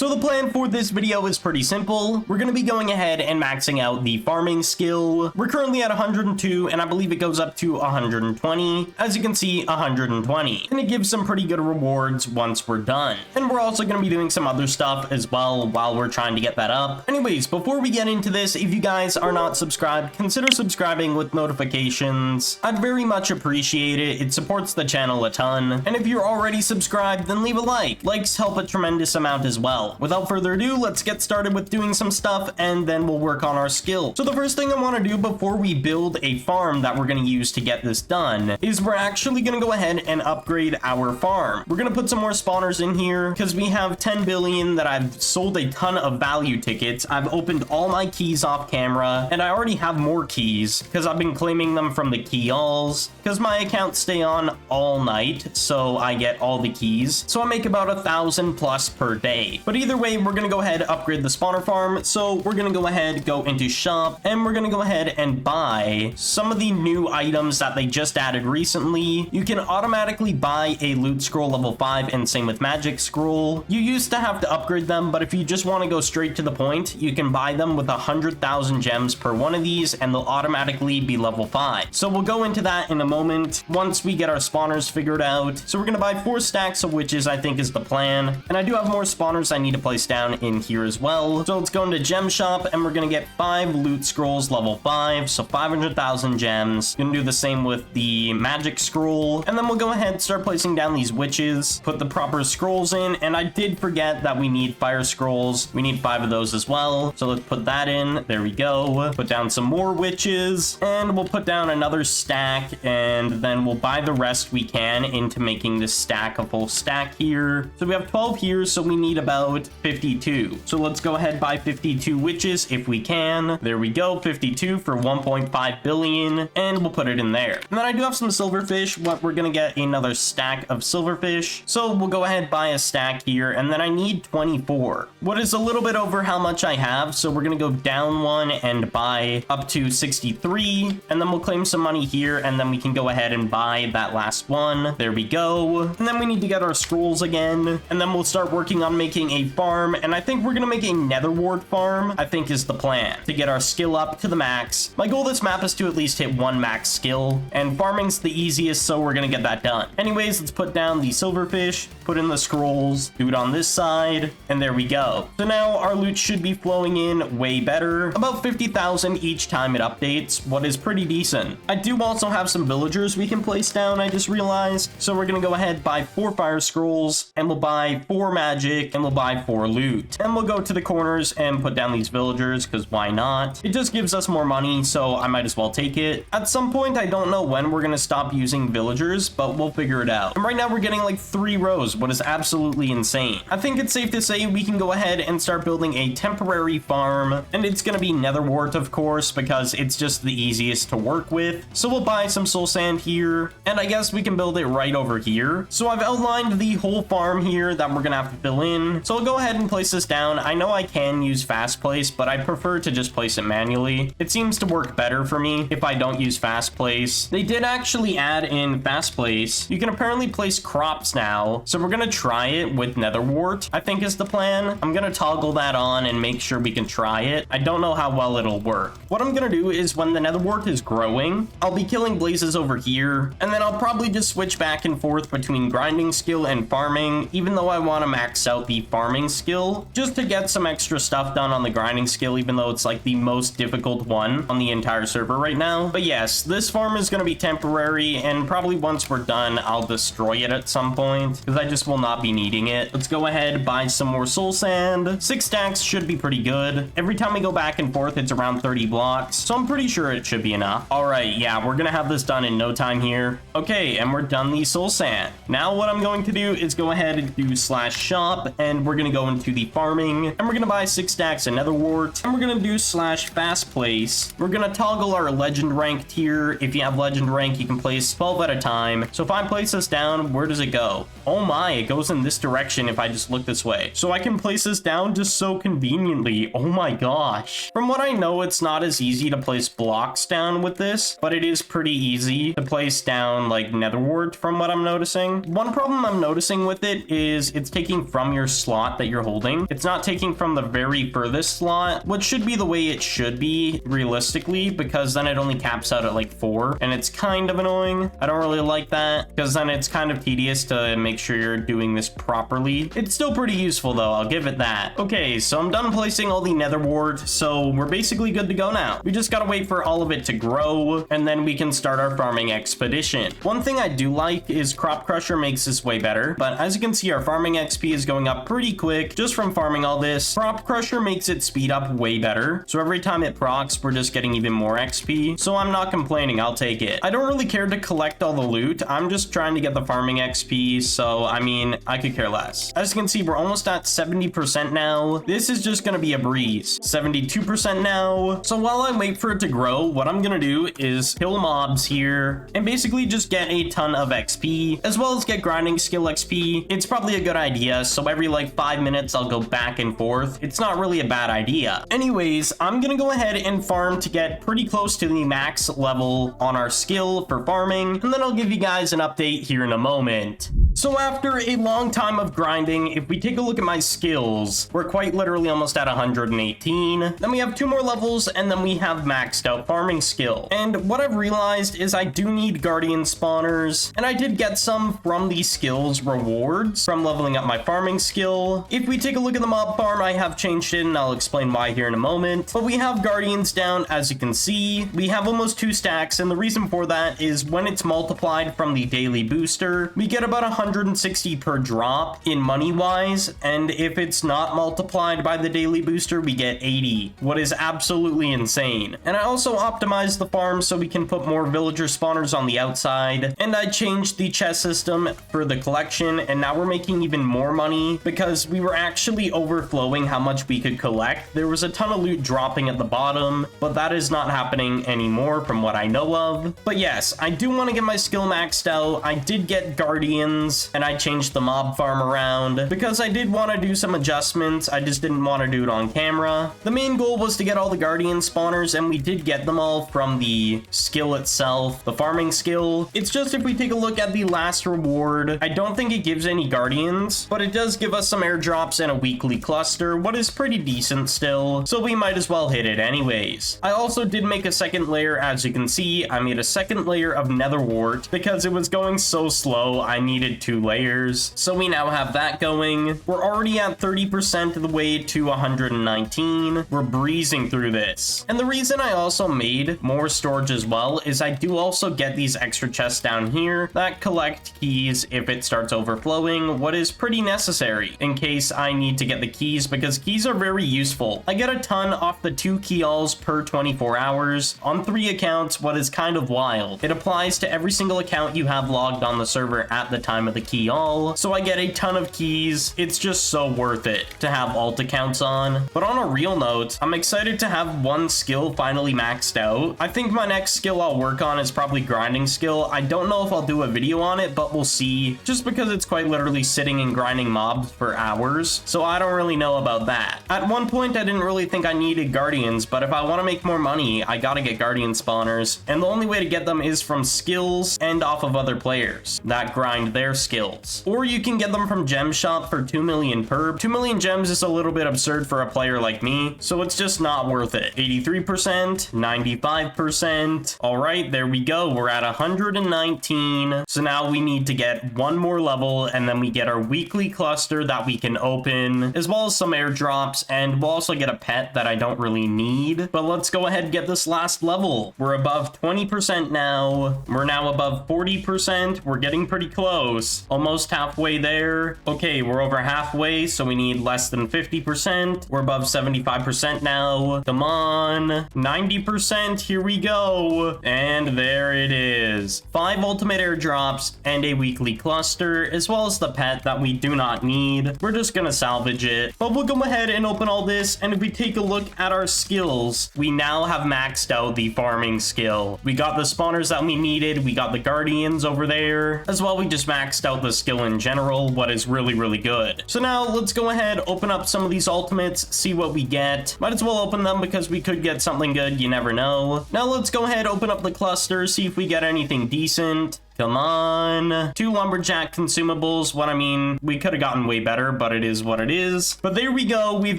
So the plan for this video is pretty simple. We're going to be going ahead and maxing out the farming skill. We're currently at 102, and I believe it goes up to 120. As you can see, 120. And it gives some pretty good rewards once we're done. And we're also going to be doing some other stuff as well while we're trying to get that up. Anyways, before we get into this, if you guys are not subscribed, consider subscribing with notifications. I'd very much appreciate it. It supports the channel a ton. And if you're already subscribed, then leave a like. Likes help a tremendous amount as well. Without further ado, let's get started with doing some stuff, and then we'll work on our skill. So the first thing I want to do before we build a farm that we're going to use to get this done is we're actually going to go ahead and upgrade our farm. We're going to put some more spawners in here because we have 10 billion that I've sold a ton of value tickets. I've opened all my keys off camera, and I already have more keys because I've been claiming them from the key alls because my accounts stay on all night, so I get all the keys. So I make about 1,000 plus per day. But either way, we're going to go ahead and upgrade the spawner farm. So we're going to go ahead, go into shop, and we're going to go ahead and buy some of the new items that they just added recently. You can automatically buy a loot scroll level 5, and same with magic scroll. You used to have to upgrade them, but if you just want to go straight to the point, you can buy them with 100,000 gems per one of these, and they'll automatically be level 5. So we'll go into that in a moment once we get our spawners figured out. So we're going to buy 4 stacks of witches, I think is the plan. And I do have more spawners I need to place down in here as well. So let's go into gem shop, and we're going to get 5 loot scrolls level 5. So 500,000 gems. Gonna do the same with the magic scroll. And then we'll go ahead and start placing down these witches, put the proper scrolls in. And I did forget that we need fire scrolls. We need 5 of those as well. So let's put that in. There we go. Put down some more witches, and we'll put down another stack, and then we'll buy the rest we can into making this stack a full stack here. So we have 12 here, so we need about 52. So let's go ahead and buy 52 witches if we can. There we go, 52 for 1.5 billion, and we'll put it in there. And then I do have some silverfish, but we're gonna get another stack of silverfish. So we'll go ahead and buy a stack here, and then I need 24. What is a little bit over how much I have, so we're gonna go down one and buy up to 63, and then we'll claim some money here, and then we can go ahead and buy that last one. There we go. And then we need to get our scrolls again, and then we'll start working on making a farm, and I think we're gonna make a nether wart farm, I think is the plan, to get our skill up to the max. My goal this map is to at least hit 1 max skill, and farming's the easiest, so we're gonna get that done. Anyways, let's put down the silverfish, put in the scrolls, do it on this side, and there we go. So now our loot should be flowing in way better, about 50,000 each time it updates, what is pretty decent. I do also have some villagers we can place down, I just realized. So we're gonna go ahead, buy 4 fire scrolls, and we'll buy 4 magic, and we'll buy 4 loot. And we'll go to the corners and put down these villagers, because why not? It just gives us more money, so I might as well take it. At some point, I don't know when we're gonna stop using villagers, but we'll figure it out. And right now we're getting like 3 rows, what is absolutely insane. I think it's safe to say we can go ahead and start building a temporary farm, and it's gonna be nether wart, of course, because it's just the easiest to work with. So we'll buy some soul sand here, and I guess we can build it right over here. So I've outlined the whole farm here that we're gonna have to fill in. So I'll go ahead and place this down. I know I can use fast place, but I prefer to just place it manually. It seems to work better for me if I don't use fast place. They did actually add in fast place. You can apparently place crops now. So we're gonna try it with nether wart, I think is the plan. I'm gonna toggle that on and make sure we can try it. I don't know how well it'll work. What I'm gonna do is when the nether wart is growing, I'll be killing blazes over here, and then I'll probably just switch back and forth between grinding skill and farming, even though I want to max out the farming skill, just to get some extra stuff done on the grinding skill, even though it's like the most difficult one on the entire server right now. But yes, this farm is going to be temporary, and probably once we're done, I'll destroy it at some point, because I just will not be needing it. Let's go ahead, buy some more soul sand. 6 stacks should be pretty good. Every time we go back and forth, it's around 30 blocks, so I'm pretty sure it should be enough. All right, yeah, we're gonna have this done in no time here. Okay, and we're done the soul sand. Now what I'm going to do is go ahead and do /shop, and we're gonna go into the farming, and we're gonna buy 6 stacks of nether wart, and we're gonna do /fast place. We're gonna toggle our legend rank tier. If you have legend rank, you can place 12 at a time. So if I place this down, where does it go? Oh my, it goes in this direction if I just look this way. So I can place this down just so conveniently. Oh my gosh. From what I know, it's not as easy to place blocks down with this, but it is pretty easy to place down like nether wart from what I'm noticing. One problem I'm noticing with it is it's taking from your slot slot that you're holding. It's not taking from the very furthest slot, which should be the way it should be realistically, because then it only caps out at like 4, and it's kind of annoying. I don't really like that, because then it's kind of tedious to make sure you're doing this properly. It's still pretty useful though, I'll give it that. Okay, so I'm done placing all the nether wart, so we're basically good to go now. We just gotta wait for all of it to grow, and then we can start our farming expedition. One thing I do like is Crop Crusher makes this way better, but as you can see, our farming XP is going up pretty quick just from farming all this. Crop Crusher makes it speed up way better, so every time it procs, we're just getting even more XP, so I'm not complaining, I'll take it. I don't really care to collect all the loot, I'm just trying to get the farming XP, so I mean, I could care less. As you can see, we're almost at 70% now. This is just gonna be a breeze. 72% now. So while I wait for it to grow, what I'm gonna do is kill mobs here and basically just get a ton of XP, as well as get grinding skill XP. It's probably a good idea, so every like 5 minutes I'll go back and forth. It's not really a bad idea. Anyways, I'm gonna go ahead and farm to get pretty close to the max level on our skill for farming, and then I'll give you guys an update here in a moment. So after a long time of grinding, if we take a look at my skills, we're quite literally almost at 118. Then we have 2 more levels, and then we have maxed out farming skill. And what I've realized is I do need guardian spawners, and I did get some from the skills rewards from leveling up my farming skill. If we take a look at the mob farm, I have changed it, and I'll explain why here in a moment. But we have guardians down, as you can see. We have almost 2 stacks, and the reason for that is when it's multiplied from the daily booster, we get about 160 per drop in money wise, and if it's not multiplied by the daily booster, we get 80, what is absolutely insane. And I also optimized the farm so we can put more villager spawners on the outside, and I changed the chest system for the collection, and now we're making even more money because we were actually overflowing how much we could collect. There was a ton of loot dropping at the bottom, but that is not happening anymore from what I know of. But yes, I do want to get my skill maxed out. I did get guardians, and I changed the mob farm around because I did want to do some adjustments. I just didn't want to do it on camera. The main goal was to get all the guardian spawners, and we did get them all from the skill itself, the farming skill. It's just if we take a look at the last reward, I don't think it gives any guardians, but it does give us some airdrops and a weekly cluster, what is pretty decent still, so we might as well hit it anyways. I also did make a second layer. As you can see, I made a second layer of nether wart because it was going so slow. I needed 2 layers, so we now have that going. We're already at 30% of the way to 119. We're breezing through this, and the reason I also made more storage as well is I do also get these extra chests down here that collect keys if it starts overflowing, what is pretty necessary in case I need to get the keys, because keys are very useful. I get a ton off the 2 key alls per 24 hours on 3 accounts, what is kind of wild. It applies to every single account you have logged on the server at the time of the key all, so I get a ton of keys. It's just so worth it to have alt accounts on. But on a real note, I'm excited to have 1 skill finally maxed out. I think my next skill I'll work on is probably grinding skill. I don't know if I'll do a video on it, but we'll see, just because it's quite literally sitting and grinding mobs for hours, so I don't really know about that. At one point I didn't really think I needed guardians, but if I want to make more money, I gotta get guardian spawners, and the only way to get them is from skills and off of other players that grind their skills. Or you can get them from Gem Shop for 2 million per. 2 million gems is a little bit absurd for a player like me, so it's just not worth it. 83%, 95%. All right, there we go. We're at 119. So now we need to get 1 more level, and then we get our weekly cluster that we can open, as well as some airdrops, and we'll also get a pet that I don't really need. But let's go ahead and get this last level. We're above 20% now. We're now above 40%. We're getting pretty close. Almost halfway there. Okay, we're over halfway, so we need less than 50%. We're above 75% now. Come on. 90%. Here we go. And there it is. 5 ultimate airdrops and a weekly cluster, as well as the pet that we do not need. We're just gonna salvage it. But we'll go ahead and open all this, and if we take a look at our skills, we now have maxed out the farming skill. We got the spawners that we needed. We got the guardians over there. As well, we just maxed maxed out the skill in general, what is really, really good. So now let's go ahead, open up some of these ultimates, see what we get. Might as well open them because we could get something good, you never know. Now let's go ahead, open up the cluster, see if we get anything decent. Come on. 2 lumberjack consumables. What I mean, we could have gotten way better, but it is what it is. But there we go. We've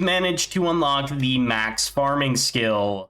managed to unlock the max farming skill.